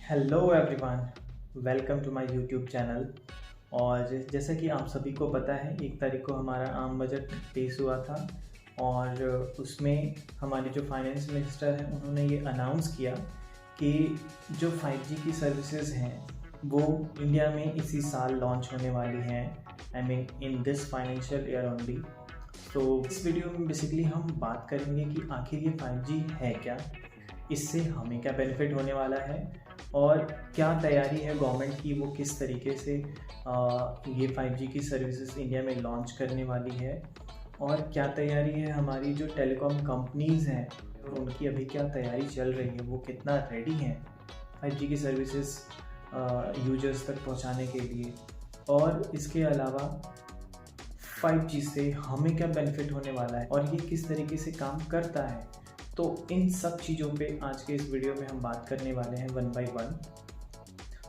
Hello everyone, welcome to my YouTube channel. और जैसा कि आप सभी को पता है, 1 तारीख को हमारा आम बजट पेश हुआ था और उसमें हमारे जो फाइनेंस मिनिस्टर हैं उन्होंने ये अनाउंस किया कि जो 5G की सर्विसेज हैं वो इंडिया में इसी साल लॉन्च होने वाली हैं। I mean in this financial year only. तो इस वीडियो में बेसिकली हम बात करेंगे कि आखिर ये 5G है क्या, इससे हमें क्या बेनिफिट होने वाला है और क्या तैयारी है गवर्नमेंट की, वो किस तरीके से ये 5G की सर्विसेज इंडिया में लॉन्च करने वाली है और क्या तैयारी है हमारी जो टेलीकॉम कंपनीज़ हैं उनकी अभी क्या तैयारी चल रही है, वो कितना रेडी हैं 5G की सर्विसेज यूजर्स तक पहुंचाने के लिए। और इसके अलावा 5G से हमें क्या बेनिफिट होने वाला है और ये किस तरीके से काम करता है, तो इन सब चीज़ों पे आज के इस वीडियो में हम बात करने वाले हैं one by one.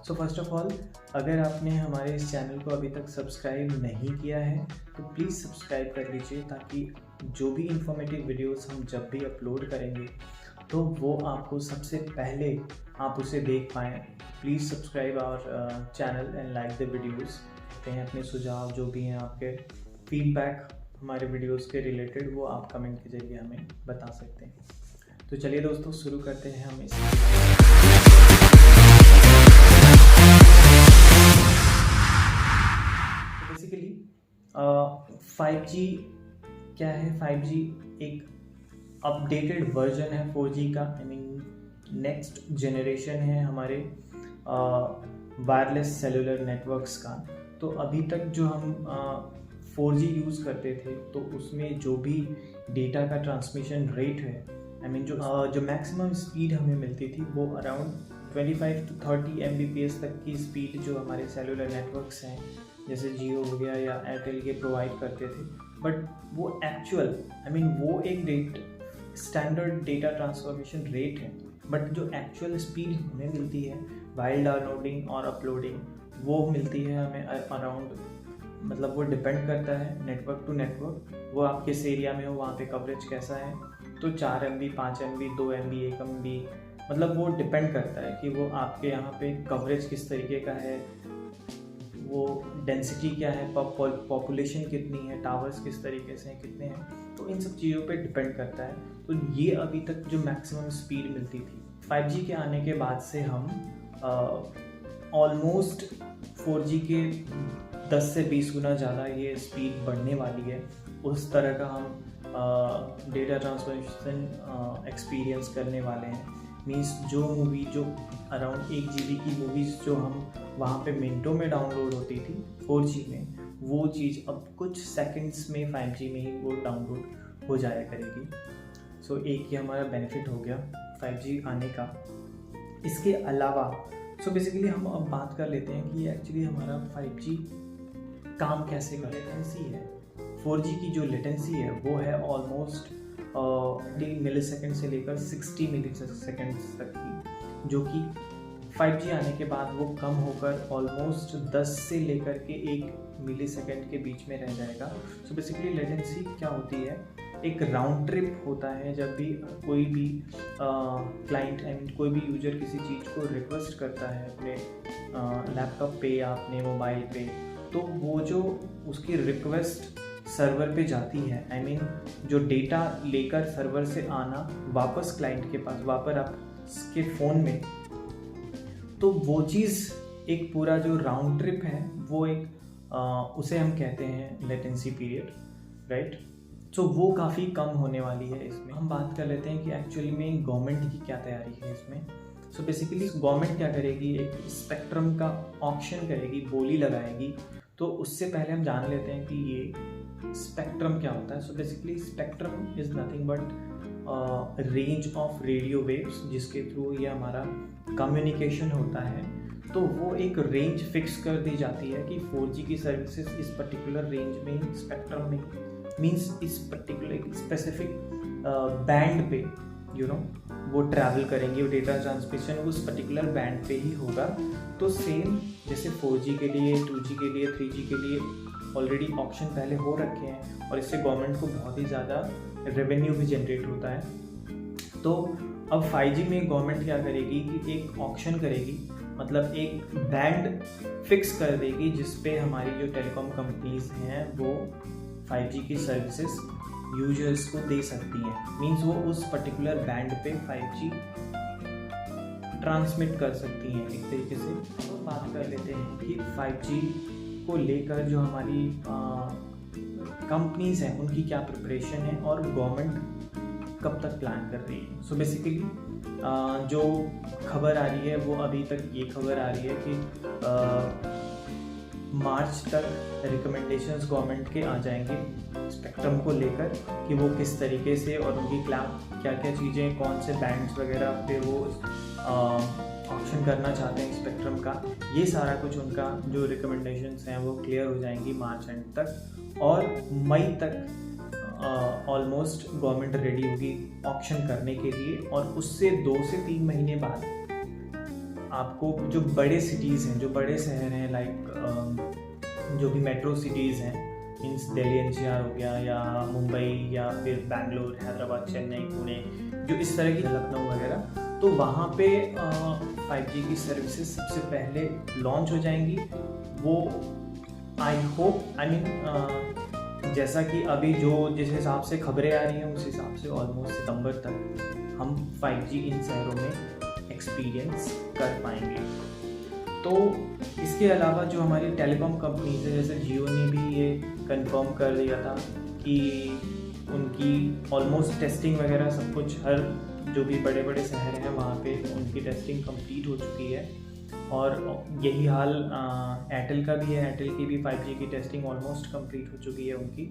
So first of all, अगर आपने हमारे इस चैनल को अभी तक सब्सक्राइब नहीं किया है तो प्लीज़ सब्सक्राइब कर लीजिए, ताकि जो भी इंफॉर्मेटिव वीडियोस हम जब भी अपलोड करेंगे तो वो आपको सबसे पहले आप उसे देख पाएँ। Please subscribe our channel and like the videos. कहीं अपने सुझाव जो भी हैं, आपके फीडबैक हमारे वीडियोस के रिलेटेड, वो आप कमेंट के जरिए हमें बता सकते हैं। तो चलिए दोस्तों, शुरू करते हैं हम इस। बेसिकली 5G क्या है? 5G एक अपडेटेड वर्जन है 4G का। आई मीन नेक्स्ट जनरेशन है हमारे वायरलेस सेलुलर नेटवर्क्स का। तो अभी तक जो हम 4G यूज़ करते थे तो उसमें जो भी डेटा का ट्रांसमिशन रेट है, आई मीन जो मैक्सिमम स्पीड हमें मिलती थी वो अराउंड 25 to 30 Mbps तक की स्पीड जो हमारे सेलुलर नेटवर्क्स हैं जैसे जियो हो गया या एयरटेल के प्रोवाइड करते थे। बट वो एक्चुअल वो एक स्टैंडर्ड डेटा ट्रांसफॉर्मेशन रेट है, बट जो एक्चुअल स्पीड हमें मिलती है वाइल डाउनलोडिंग और अपलोडिंग, वो मिलती है हमें अराउंड, मतलब वो डिपेंड करता है नेटवर्क टू नेटवर्क, वो आप किस एरिया में हो, वहाँ पे कवरेज कैसा है। तो 4 MB, 5 MB, 2 MB, 1 MB, मतलब वो डिपेंड करता है कि वो आपके यहाँ पे कवरेज किस तरीके का है, वो डेंसिटी क्या है, पॉपुलेशन कितनी है, टावर्स किस तरीके से हैं, कितने हैं, तो इन सब चीज़ों पे डिपेंड करता है। तो ये अभी तक जो मैक्सिमम स्पीड मिलती थी, 5G के आने के बाद से हम ऑलमोस्ट 4G के 10 से 20 गुना ज़्यादा ये स्पीड बढ़ने वाली है। उस तरह का हम डेटा ट्रांसफॉर्मेशन एक्सपीरियंस करने वाले हैं। मीन्स जो मूवी जो अराउंड 1 GB की मूवीज़ जो हम वहाँ पे मिनटों में डाउनलोड होती थी 4G में, वो चीज़ अब कुछ सेकंड्स में 5G में ही वो डाउनलोड हो जाया करेगी। सो एक ये हमारा बेनिफिट हो गया 5G आने का। इसके अलावा बेसिकली हम अब बात कर लेते हैं कि एक्चुअली हमारा 5G काम कैसे कर। लेटेंसी है 4G की, जो लेटेंसी है वो है ऑलमोस्ट 3 मिलीसेकंड से लेकर 60 मिलीसेकंड तक की, जो कि 5G आने के बाद वो कम होकर ऑलमोस्ट 10 से लेकर के 1 मिलीसेकंड के बीच में रह जाएगा। बेसिकली लेटेंसी क्या होती है? एक राउंड ट्रिप होता है जब भी कोई भी क्लाइंट कोई भी यूजर किसी चीज़ को रिक्वेस्ट करता है अपने लैपटॉप पे या अपने मोबाइल पे, तो वो जो उसकी रिक्वेस्ट सर्वर पे जाती है, जो डेटा लेकर सर्वर से आना वापस क्लाइंट के पास, वापस आपके फ़ोन में, तो वो चीज़ एक पूरा जो राउंड ट्रिप है वो एक उसे हम कहते हैं लेटेंसी पीरियड, राइट। वो काफ़ी कम होने वाली है इसमें। हम बात कर लेते हैं कि एक्चुअली में गवर्नमेंट की क्या तैयारी है इसमें। बेसिकली गवर्नमेंट क्या करेगी, एक स्पेक्ट्रम का ऑक्शन करेगी, बोली लगाएगी। तो उससे पहले हम जान लेते हैं कि ये स्पेक्ट्रम क्या होता है। Basically spectrum is nothing but range of radio waves, जिसके थ्रू ये हमारा कम्युनिकेशन होता है। तो वो एक रेंज फिक्स कर दी जाती है कि 4G की सर्विसेज इस पर्टिकुलर रेंज में ही, स्पेक्ट्रम में, मीन्स इस पर्टिकुलर स्पेसिफिक बैंड पे वो ट्रैवल करेंगे, वो डेटा ट्रांसमिशन उस पर्टिकुलर बैंड पे ही होगा। तो सेम जैसे 4G के लिए, 2G के लिए, 3G के लिए ऑलरेडी ऑप्शन पहले हो रखे हैं और इससे गवर्नमेंट को बहुत ही ज़्यादा रेवेन्यू भी जनरेट होता है। तो अब 5G में गवर्नमेंट क्या करेगी कि एक ऑक्शन करेगी, मतलब एक बैंड फिक्स कर देगी जिस पे हमारी जो टेलीकॉम कंपनीज हैं वो 5G की सर्विसेज यूजर्स को दे सकती हैं। मींस वो उस पर्टिकुलर बैंड पे 5G ट्रांसमिट कर सकती हैं एक तरीके से। तो बात कर लेते हैं कि 5G को लेकर जो हमारी कंपनीज हैं उनकी क्या प्रिपरेशन है और गवर्नमेंट कब तक प्लान कर रही है। सो बेसिकली जो खबर आ रही है वो अभी तक ये खबर आ रही है कि मार्च तक रिकमेंडेशंस गवर्नमेंट के आ जाएंगे स्पेक्ट्रम को लेकर कि वो किस तरीके से और उनकी क्या क्या चीज़ें, कौन से बैंड्स वगैरह पे वो ऑप्शन करना चाहते हैं स्पेक्ट्रम का। ये सारा कुछ उनका जो रिकमेंडेशंस हैं वो क्लियर हो जाएंगी मार्च एंड तक, और मई तक ऑलमोस्ट गवर्नमेंट रेडी होगी ऑप्शन करने के लिए। और उससे 2 से 3 महीने बाद आपको जो बड़े सिटीज़ हैं, जो बड़े शहर हैं, लाइक जो भी मेट्रो सिटीज़ हैं, मीन्स दिल्ली एनसीआर हो गया या मुंबई या फिर बैंगलोर, हैदराबाद, चेन्नई, पुणे, जो इस तरह की, लखनऊ वगैरह, तो वहाँ पे 5G की सर्विसेज सबसे पहले लॉन्च हो जाएंगी। वो आई मीन जैसा कि अभी जो जिस हिसाब से खबरें आ रही हैं उस हिसाब से ऑलमोस्ट सितंबर तक हम 5G इन शहरों में एक्सपीरियंस कर पाएंगे। तो इसके अलावा जो हमारी टेलीकॉम कंपनीज है, जैसे जियो ने भी ये कंफर्म कर दिया था कि उनकी ऑलमोस्ट टेस्टिंग वगैरह सब कुछ, हर जो भी बड़े बड़े शहर हैं वहाँ पे उनकी टेस्टिंग कंप्लीट हो चुकी है। और यही हाल एयरटेल का भी है, एयरटेल की भी 5G की टेस्टिंग ऑलमोस्ट कंप्लीट हो चुकी है उनकी।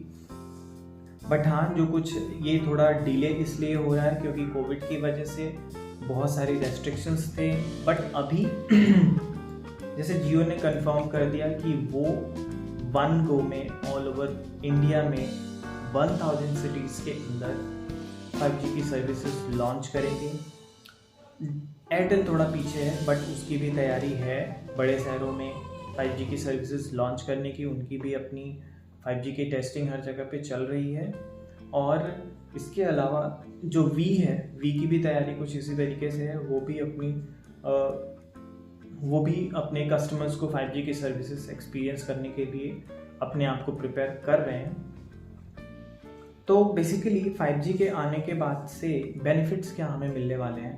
बट हाँ, जो कुछ ये थोड़ा डिले इसलिए हो रहा है क्योंकि कोविड की वजह से बहुत सारी रेस्ट्रिक्शंस थे। बट अभी जैसे जियो ने कंफर्म कर दिया कि वो 1 गो में ऑल ओवर इंडिया में 1000 सिटीज़ के अंदर 5G की सर्विसेज लॉन्च करेंगे। एयरटेल थोड़ा पीछे है बट उसकी भी तैयारी है बड़े शहरों में 5G की सर्विसेज लॉन्च करने की। उनकी भी अपनी 5G की टेस्टिंग हर जगह पे चल रही है। और इसके अलावा जो वी है, वी की भी तैयारी कुछ इसी तरीके से है। वो भी अपने कस्टमर्स को 5G की सर्विसेज एक्सपीरियंस करने के लिए अपने आप को प्रिपेयर कर रहे हैं। तो बेसिकली 5G के आने के बाद से बेनिफिट्स क्या हमें मिलने वाले हैं।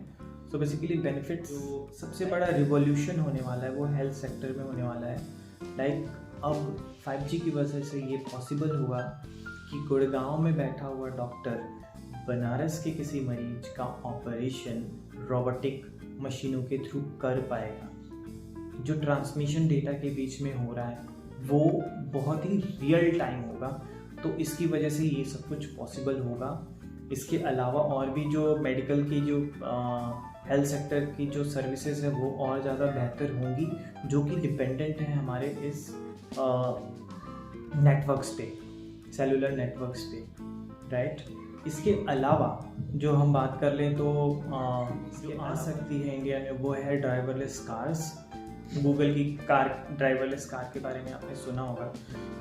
सो बेसिकली बेनिफिट्स, जो सबसे बड़ा रिवॉल्यूशन होने वाला है वो हेल्थ सेक्टर में होने वाला है। लाइक अब 5G की वजह से ये पॉसिबल हुआ कि गुड़गांव में बैठा हुआ डॉक्टर बनारस के किसी मरीज का ऑपरेशन रोबोटिक मशीनों के थ्रू कर पाएगा। जो ट्रांसमिशन डेटा के बीच में हो रहा है वो बहुत ही रियल टाइम होगा, तो इसकी वजह से ये सब कुछ पॉसिबल होगा। इसके अलावा और भी जो मेडिकल की जो हेल्थ सेक्टर की जो सर्विसेज है वो और ज़्यादा बेहतर होंगी, जो कि डिपेंडेंट है हमारे इस नेटवर्क्स पे, सेलुलर नेटवर्क्स पे, राइट। इसके अलावा जो हम बात कर लें तो जो आ सकती है इंडिया में वो है ड्राइवरलेस कार्स। गूगल की कार ड्राइवरलेस कार के बारे में आपने सुना होगा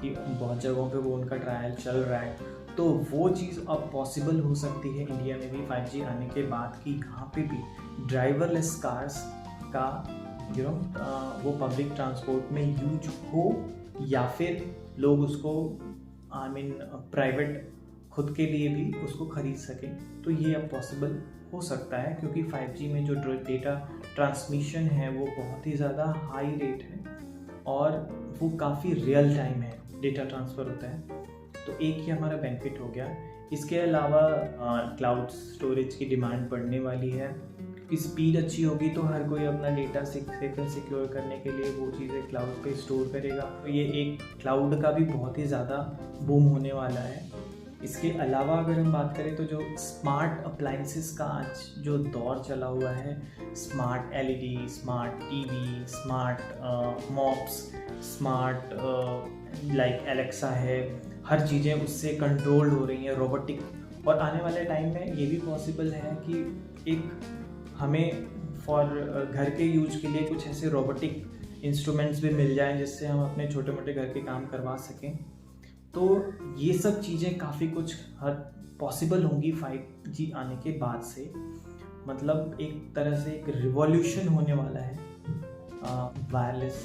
कि बहुत जगहों पे वो उनका ट्रायल चल रहा है। तो वो चीज़ अब पॉसिबल हो सकती है इंडिया में भी 5G आने के बाद कि यहाँ पे भी ड्राइवरलेस कार्स का वो पब्लिक ट्रांसपोर्ट में यूज हो, या फिर लोग उसको प्राइवेट खुद के लिए भी उसको खरीद सकें। तो ये अब पॉसिबल हो सकता है क्योंकि 5G में जो डेटा ट्रांसमिशन है वो बहुत ही ज़्यादा हाई रेट है और वो काफ़ी रियल टाइम है डेटा ट्रांसफ़र होता है। तो एक ही हमारा बेनिफिट हो गया। इसके अलावा क्लाउड स्टोरेज की डिमांड बढ़ने वाली है। स्पीड अच्छी होगी तो हर कोई अपना डेटा सिक्योर करने के लिए वो चीज़ें क्लाउड पे स्टोर करेगा। तो ये एक क्लाउड का भी बहुत ही ज़्यादा बूम होने वाला है। इसके अलावा अगर हम बात करें तो जो स्मार्ट अप्लाइंसेस का आज जो दौर चला हुआ है, smart LED, smart TV, smart mops, smart like Alexa है, हर चीज़ें उससे कंट्रोल्ड हो रही हैं, रोबोटिक। और आने वाले टाइम में ये भी पॉसिबल है कि एक हमें फॉर घर के यूज के लिए कुछ ऐसे रोबोटिक इंस्ट्रूमेंट्स भी मिल जाएं जिससे हम अपने छोटे मोटे घर के काम करवा सकें। तो ये सब चीज़ें काफ़ी कुछ हद पॉसिबल होंगी 5G आने के बाद से। मतलब एक तरह से एक रिवॉल्यूशन होने वाला है वायरलेस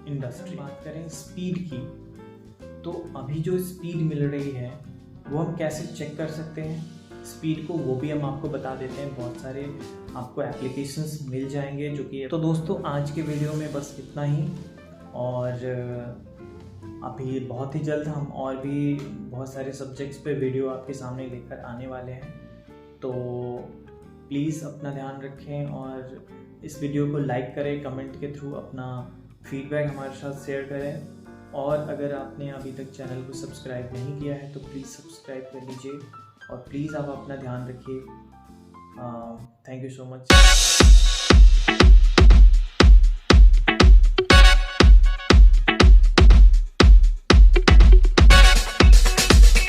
इंडस्ट्री। बात करें स्पीड की, तो अभी जो स्पीड मिल रही है वो हम कैसे चेक कर सकते हैं स्पीड को, वो भी हम आपको बता देते हैं। बहुत सारे आपको एप्लीकेशंस मिल जाएंगे जो कि तो दोस्तों आज के वीडियो में बस इतना ही, और अभी बहुत ही जल्द हम और भी बहुत सारे सब्जेक्ट्स पे वीडियो आपके सामने लेकर आने वाले हैं। तो प्लीज़ अपना ध्यान रखें और इस वीडियो को लाइक करें, कमेंट के थ्रू अपना फीडबैक हमारे साथ शेयर करें। और अगर आपने अभी तक चैनल को सब्सक्राइब नहीं किया है तो प्लीज़ सब्सक्राइब कर लीजिए और प्लीज़ आप अपना ध्यान रखिए। Thank you so much.